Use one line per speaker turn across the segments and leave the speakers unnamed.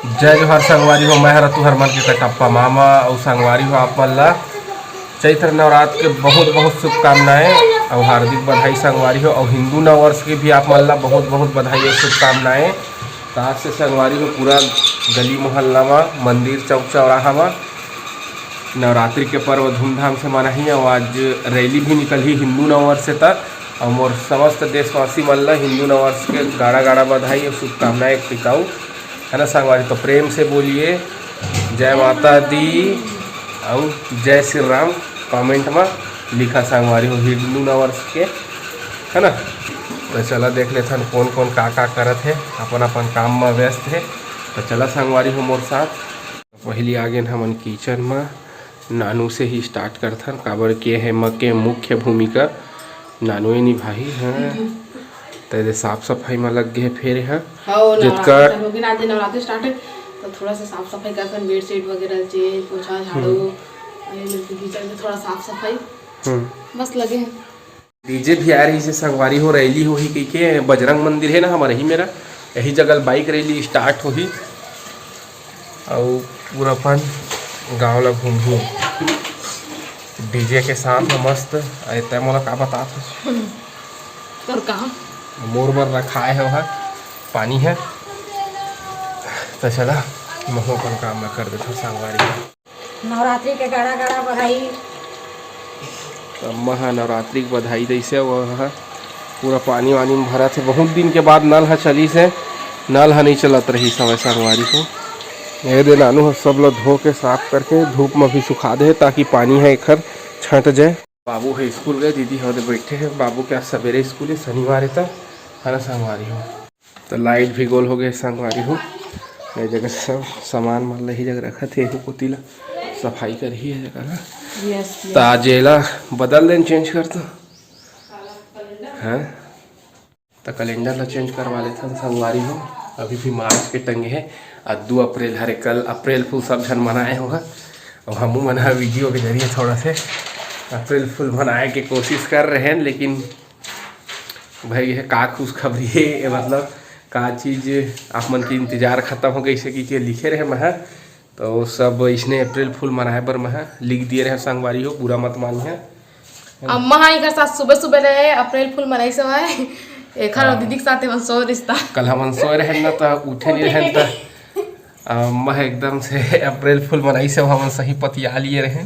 जय जोहार संगवारी हो। मैं रतु हरमन के कटप्पा मामा और संगवारी हो आप मन ला चैत्र नवरात्र के बहुत बहुत शुभकामनाएं और हार्दिक बधाई संगवारी हो। और हिंदू नव वर्ष के भी आप मन ला बहुत बहुत बधाई और शुभकामनाएं। तो आज से संगवारी हो पूरा गली मोहल्ला में मंदिर चौक चौराहा में नवरात्रि के पर्व धूमधाम से मनाही। और आज रैली भी निकली हिंदू नव वर्ष से तक। और मोर समस्त देशवासी मन ला हिंदू नव वर्ष के गाड़ा गाड़ा बधाई और शुभकामनाएं टिकाऊ है ना संगवारी। तो प्रेम से बोलिए जय माता दी और जय श्री राम कमेंट में लिखा संगवारी हो हिंदू नव वर्ष के है ना। तो चला देख लेते हैं कौन कौन का करत है, अपन अपन काम में व्यस्त है। तो चला संगवारी हो मोर साथ। पहली आगे हमन किचन में नानू से ही स्टार्ट करथन काबर के है म के मुख्य भूमिका नानू ही निभाही है। तो साफ सफाई में लग गए फिर है
जितका नवरात्रि स्टार्ट है तो थोड़ा सा साफ सफाई करते हैं, बेड शीट वगैरह चेंज पोछा झाड़ू किचन में थोड़ा साफ सफाई बस लगे हैं।
डीजे भी आ रही से संगवारी हो रैली हो ही कही के बजरंग मंदिर है ना हमारे ही मेरा यही जगह बाइक रैली स्टार्ट हो ही और पूरा अपन गाँव ला घूम ही डीजे के साथ मस्त ऐसा मोला का बता
और कहाँ
मोर बर रखा है वहाँ पानी है। तो चला महो अपन काम में कर देता संगवारी
नवरात्रि के गाड़ा गाड़ा बधाई।
तो महा नवरात्रि की बधाई जैसे वह पूरा पानी वानी में भरा थे। बहुत दिन के बाद नल है चली से नल है नहीं चलत रही समय संगवारी को ये दे नानू सब लोग धो के साफ करके धूप में भी सुखा दे ताकि पानी है एक छट जाए। बाबू है स्कूल गए, दीदी है बैठे हैं। बाबू क्या सवेरे स्कूल है शनिवार है ना संगवारी हो। तो लाइट भी गोल हो गए संगवारी हो। ये जगह सब सामान मान ही जगह रखा थे पोतीला सफाई कर ही है जगह ना। ताजेला बदल दें चेंज कर तो हैं तो कैलेंडर ला चेंज करवा लेते संगवारी हो। अभी भी मार्च के टंगे है और 2 अप्रैल हरे कल अप्रैल फूल सब जन मनाए होगा। और हम मना वीडियो के जरिए थोड़ा से अप्रैल फूल मनाए की कोशिश कर रहे हैं। लेकिन भाई है का खुशखबरी है मतलब का चीज़ आप मन की इंतज़ार ख़त्म हो गई से कि लिखे रहे मैं तो सब इसने अप्रैल फूल मनाए बर मैं लिख दिए रहे संगवारी हो पूरा मत मानी है।
अम्मा हाँ एक साथ सुबह सुबह रहे अप्रैल फूल मनाई समय एक दीदी के साथ सो रिश्ता
कल हम सो रहे ना तो उठे नहीं रहे तो मैं एकदम से अप्रैल फूल मनाई से हम सही पतिया लिए रहे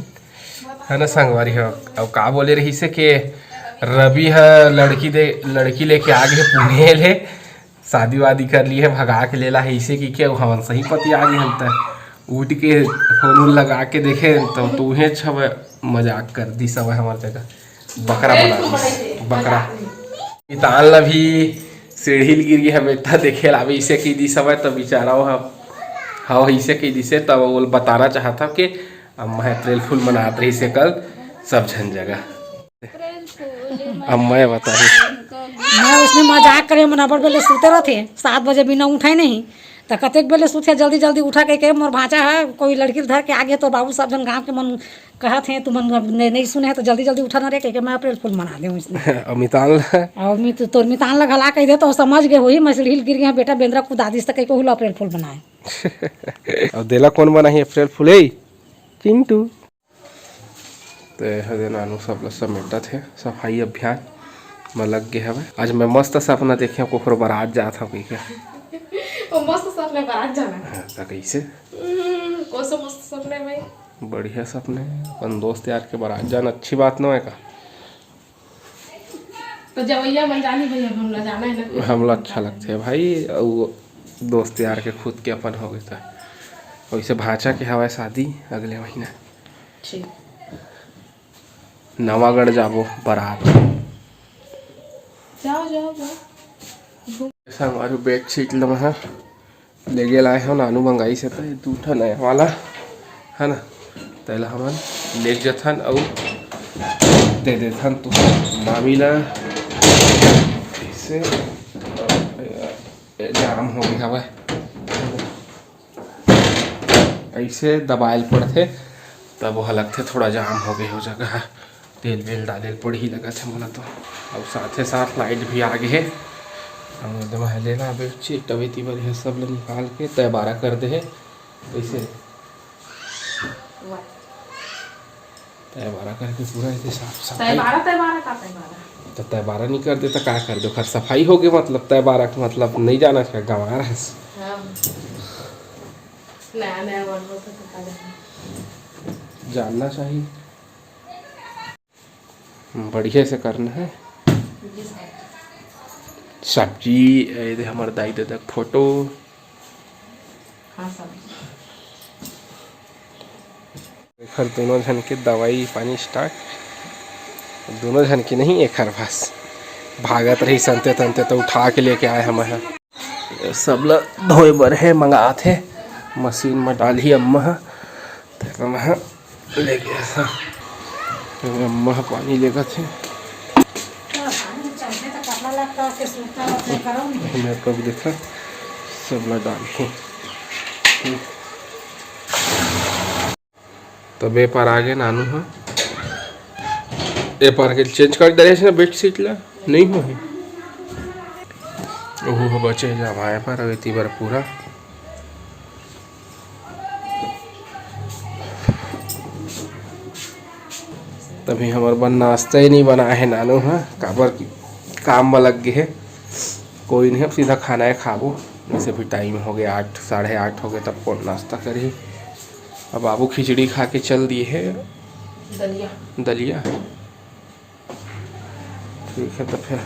है ना संगवारी हो। अब का बोले रही से कि रवि है लड़की लेके आ गए पुणे ले शादी वादी कर ली है भगा के लेला है इसे की क्या हम सही पति आ गए हम तो उठ के फोन लगा के देखे तो तुम्हें छब मजाक कर दी सब हमारे जगह बकरा बना दी बकरा तान ला भी सीढ़ी गिर गई है बेटा देखे ला इसे की दी सब तो बेचारा हाँ इसे की दी से तब वो बताना चाहता कि अब मैं अप्रैल फूल मनाते रही से कल सब झन जगह अब मैं बता
मैं उसने मजाक करे मनाबर बेले सुते रहते 7 बजे बिना उठाए नहीं तो कतेक बेले सुते जल्दी जल्दी उठा के मोर भाचा है कोई लड़की धर के आगे तो बाबू सब जन गाँव के मन कहते हैं तुम नहीं सुने है तो जल्दी जल्दी उठा ना रे कह मैं अप्रैल फूल मना दे उसने
अमितान
और तोर मितान ला घला कह दे तो समझ गए हुई मैं सीढ़ी गिर गया बेटा बेंद्रा को दादी से कह अप्रैल फूल बनाए।
अब देला कौन बना है अप्रैल फूल चिंटू। तो नानू सब लोग समेटा थे सफाई अभियान में लग गए हमें। आज मैं मस्त सपना देखे कोखर बारात जाता हूँ क्या
मस्त सपने बारात जाना
तो कैसे
कौन सा मस्त सपने भाई
बढ़िया सपने अपन दोस्त यार के बारात जाना अच्छी बात ना है का
तो जवैया मन जानी भैया हम लोग जाना है ना
हम लोग अच्छा लगते है भाई और दोस्त यार के खुद के अपन हो गए था वैसे भाचा के हवा शादी अगले महीना नवागढ़ जाबो बारात
जाओ
हमारे बेड शीट लम्हा ले गए लाए हो नानू मंगाई से तो 2 ठा नया वाला है ना तेला हमन ले जथन और दे देथन तो मामी ला इसे जाम हो गया हवा ऐसे दबाइल पड़ते तब वो लगते थोड़ा जाम हो गए हो जगह तेल वेल डाले पड़ ही लगा थे मोला तो और साथ ही साथ लाइट भी आ गए है हम एकदम लेना बेडशीट टवेती बर है सब ल निकाल के तय 12 कर दे है कैसे तय 12 करके पूरा ऐसे साफ सफाई तो तय 12 नहीं कर दे तो क्या कर दो खर सफाई हो गई मतलब तय 12 का मतलब नहीं जाना क्या गंवा रहा है
नया नया वर्ड होता तो क्या जाना।
जानना चाहिए बढ़िया से करना है सब्जी ये हमारे दाई दादा फोटो
हाँ सब्जी
खर दोनों जन के दवाई पानी स्टार्ट दोनों जन की नहीं एक हर बस भागत रही संते तंते तो उठा के लेके आए हम यहाँ सब ल धोए बर है मंगा थे मशीन में डाली अम्मा तो मैं लेके अम्मा पानी लेकर थे मैं कब देखा सब ला डाल के तो बे पर आगे नानू है ए पार के चेंज कर दे ना बेडशीट ला नहीं हो ओहो बचे जमाए पर अवेती बार पूरा तभी हमारे बन नाश्ता ही नहीं बना है नानू है काबर की काम में लग गए है कोई नहीं अब सीधा खाना है खाबो वैसे भी टाइम हो गया 8 8:30 हो गए तब कौन नाश्ता करे अब बाबू खिचड़ी खा के चल दिए है दलिया ठीक है तो फिर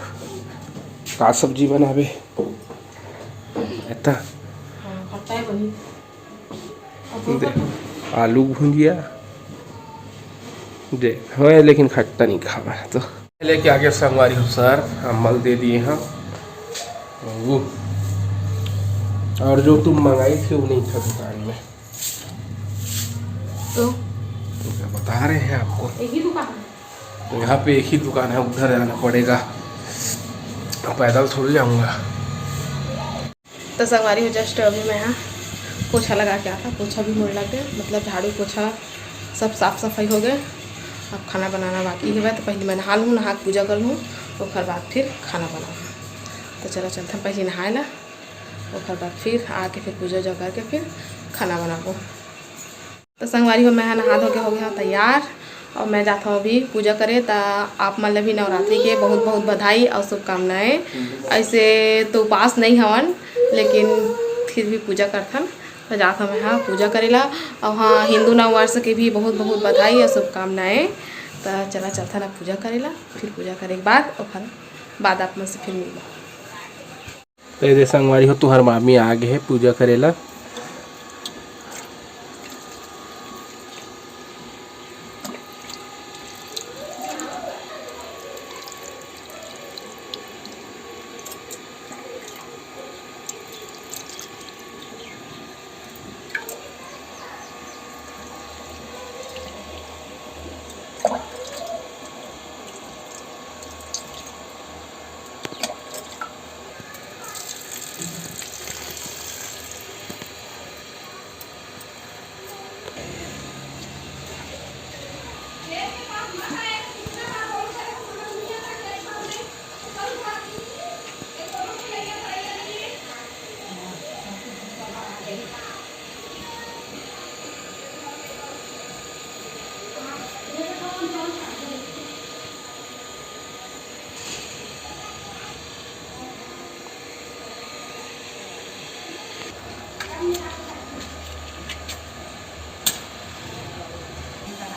का सब्जी बनावे इतना दे आलू भुंजिया दे हो लेकिन खट्टा नहीं खावा है तो लेके आगे संगवारी हो सर अम्मल दे दिए हैं और जो तुम मंगाई थी वो नहीं था दुकान में
तो
क्या बता रहे हैं आपको
एक ही दुकान
तो यहाँ पे एक ही दुकान है उधर जाना पड़ेगा पैदल थोड़ी जाऊँगा
तो संगवारी हो जस्ट अभी मैं यहाँ पोछा लगा के आता पोछा भी मुड़ लग गया मतलब झाड़ू पोछा सब साफ सफाई हो गए अब खाना बनाना बाकी है तो पहले मैं नहा लूँ नहा के पूजा कर लूँ और बाद फिर खाना बनाऊँ तो चलो चलते हैं पहले नहाए ला और बाद फिर आके फिर पूजा उजा करके फिर खाना बनाऊँ तो संगवारी हो मैं नहा धो के हो गया तैयार और मैं जाता हूँ अभी पूजा करे तो आप मतलब भी नवरात्रि के बहुत बहुत बधाई और शुभकामनाएँ ऐसे तो उपास नहीं हवन लेकिन फिर भी पूजा करथन तो जाता हूँ मैं हाँ पूजा करेला और हाँ हिंदू नववर्ष के भी बहुत बहुत बधाई और शुभकामनाएँ तो चला चलता ना पूजा करेला फिर पूजा करे के बाद और फिर बाद आप से फिर मिला
तो ये संगवारी हो तुहर मामी आगे है पूजा करेला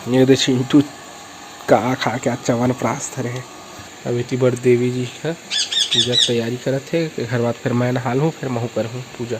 ये दे चिंटू का खा के चवन प्रास धरे है अब इतनी बड़ देवी जी का पूजा की तैयारी करत है घर बाद फिर मैं नहा लूँ फिर महू कर हूँ पूजा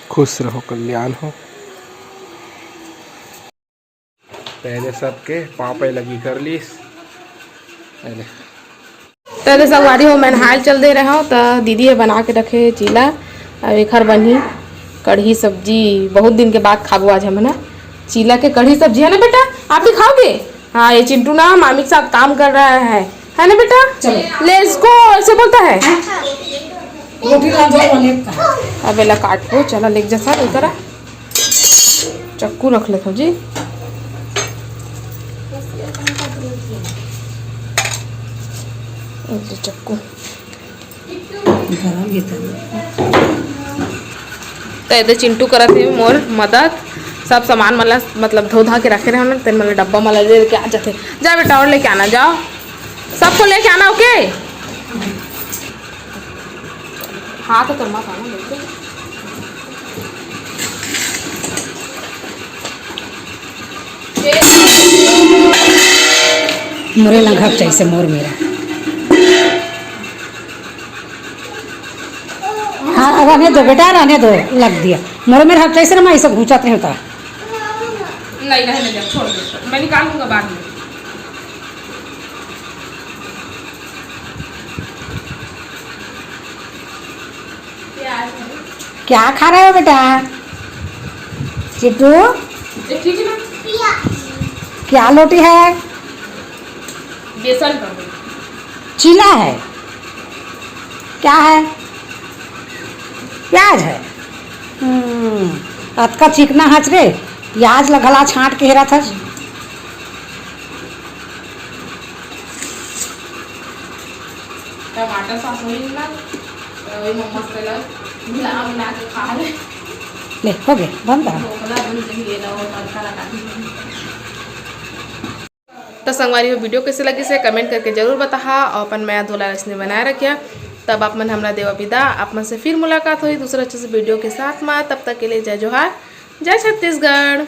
खुश रहो, कल्याण हो। पहले सबके पापे लगी कर ली पहले।
तो संगवारी हो मैंने हाल चल दे रहा हूँ। तो दीदी है बना के रखे चीला और एक हर बनी कढ़ी सब्जी। बहुत दिन के बाद खाबो आज हम ना चीला के कढ़ी सब्जी, है ना बेटा? आप भी खाओगे? हाँ, ये चिंटू ना मामी के साथ काम कर रहा है ना बेटा? ले इसको ऐसे बोलता है। अब एला काट को चला लेक जैसा उतरा चक्कू रख ले जी। चक्कू तो चिंटू करत है मोर मदद। सब सामान मतलब धो धा के रखे रहे तेन मतलब डब्बा में ले के आ जाते। जा बेटा और लेके आना, जाओ सबको लेके आना। ओके हाँ तो मत आना बिल्कुल।
मोरे लंघक जैसे मोर मेरा। हाँ रहने दो बेटा, रहने दो, लग दिया मोरे मेरे हक जैसे ना मैं सब घूचत नहीं होता।
नहीं रहने दे, छोड़ दे, मैं निकाल दूंगा बाद में।
क्या खा रहे हो बेटा चिट्टू?
ठीक है ना?
क्या लोटी है?
बेसन का
चीला है? क्या है? प्याज है। अतका चिकना हच रे, प्याज लगला छांट के हेरा था।
टमाटर सॉस वही ना वही मस्त लग मिला मिला के खा ले।
ले हो गए बंद रहा।
तो संगवारी हो वीडियो कैसे लगी से कमेंट करके जरूर बता। और अपन मैं धोला इसने बनाए रखिया। तब आप मन हमरा देवा विदा। आप मन से फिर मुलाकात हुई दूसरा अच्छे से वीडियो के साथ में। तब तक के लिए जय जोहार, जय छत्तीसगढ़।